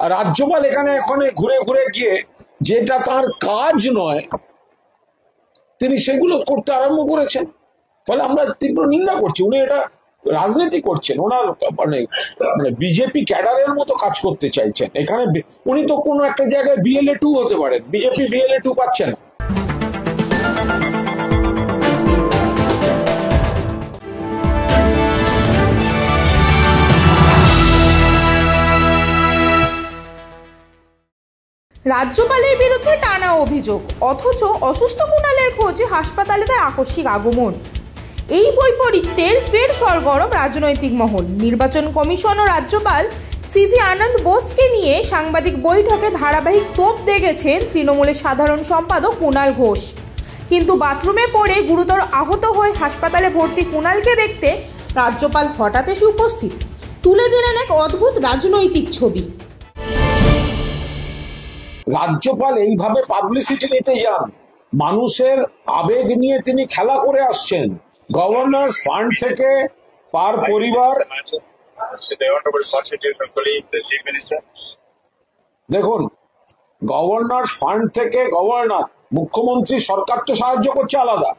আর রাজ্যপাল এখানে এখানে ঘুরে ঘুরে গিয়ে যেটা তার কাজ নয় তিনি সেগুলো করতে আরম্ভ করেছেন। ফলে আমরা তীব্র নিন্দা করছি। উনি এটা রাজনীতি করছেন, ওনার মানে বিজেপি ক্যাডারের মতো কাজ করতে চাইছেন। এখানে উনি তো কোনো একটা জায়গায় BLA 2 হতে পারেন, বিজেপি BLA 2 পাচ্ছে না। রাজ্যপালের বিরুদ্ধে টানা অভিযোগ, অথচ অসুস্থ কুণালের খোঁজে হাসপাতালে তার আকস্মিক আগমন। এই বৈপরীত্যের ফের সরগরম রাজনৈতিক মহল। নির্বাচন কমিশন ও রাজ্যপাল CV আনন্দ বোসকে নিয়ে সাংবাদিক বৈঠকে ধারাবাহিক তোপ দেখেছেন তৃণমূলের সাধারণ সম্পাদক কুণাল ঘোষ। কিন্তু বাথরুমে পড়ে গুরুতর আহত হয়ে হাসপাতালে ভর্তি কুণালকে দেখতে রাজ্যপাল হঠাৎ এসে উপস্থিত, তুলে দিলেন এক অদ্ভুত রাজনৈতিক ছবি। রাজ্যপাল এইভাবে পাবলিসিটি নিতে যান, মানুষের আবেগ নিয়ে তিনি খেলা করে আসছেন। গভর্নর্স ফান্ড থেকে পার পরিবার, দেখুন গভর্নর্স ফান্ড থেকে গভর্নর, মুখ্যমন্ত্রী সরকার তো সাহায্য করছে আলাদা।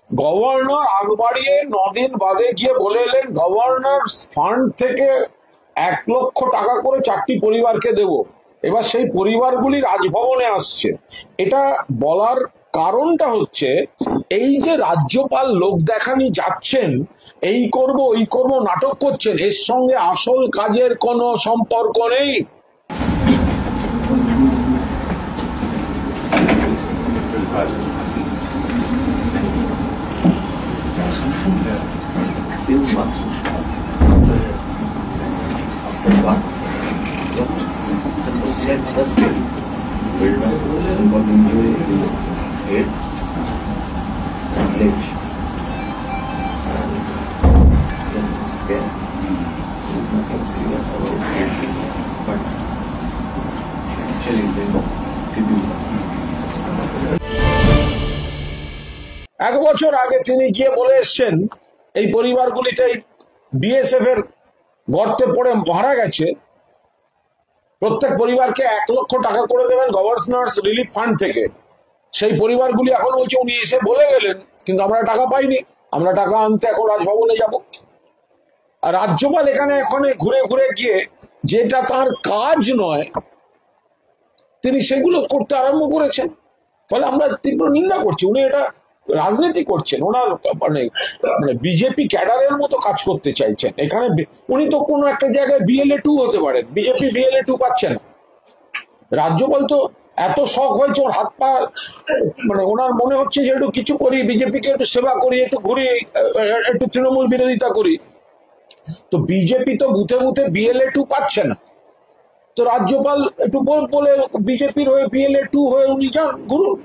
গভর্নর আগ বাড়িয়ে 9 দিন বাদে গিয়ে বলে এলেন গভর্নর্স ফান্ড থেকে 1 লক্ষ টাকা করে 4টি পরিবারকে দেব। এবার সেই পরিবারগুলি রাজভবনে আসছে। এটা বলার কারণটা হচ্ছে এই যে রাজ্যপাল লোক দেখানি যাচ্ছেন, এই করব ওই করব নাটক করছেন, এর সঙ্গে আসল কাজের কোনো সম্পর্ক নেই। এক বছর আগে তিনি গিয়ে বলে এসছেন এই পরিবারগুলিতে BSF এর গর্তে পড়ে মারা গেছে, প্রত্যেক পরিবারকে 1 লক্ষ টাকা করে দেবেন গভর্নর্স রিলিফ ফান্ড থেকে। সেই পরিবারগুলি এখন বলছে উনি এসে বলে গেলেন কিন্তু আমরা টাকা পাইনি, আমরা টাকা আনতে এখন রাজভবনে যাব। আর রাজ্যপাল এখানে এখানে ঘুরে ঘুরে গিয়ে যেটা তার কাজ নয় তিনি সেগুলো করতে আরম্ভ করেছেন। ফলে আমরা তীব্র নিন্দা করছি। উনি এটা রাজনীতি করছেন, ওনার মানে বিজেপি ক্যাডারের মতো কাজ করতে চাইছেন। এখানে উনি তো কোনো একটা জায়গায় BLA 2 হতে পারেন, বিজেপি BLA 2 পাচ্ছে না। রাজ্যপাল তো এত শখ হয়েছে, ওর হাত পা মানে ওনার মনে হচ্ছে যে একটু কিছু করি, বিজেপিকে একটু সেবা করি, একটু ঘুরি, একটু তৃণমূল বিরোধিতা করি। তো বিজেপি তো বুথে বুথে BLA 2 পাচ্ছে না, তো রাজ্যপাল একটু বলে বিজেপির হয়ে BLA 2 হয়ে উনি যান, ঘুরুন।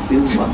Build up,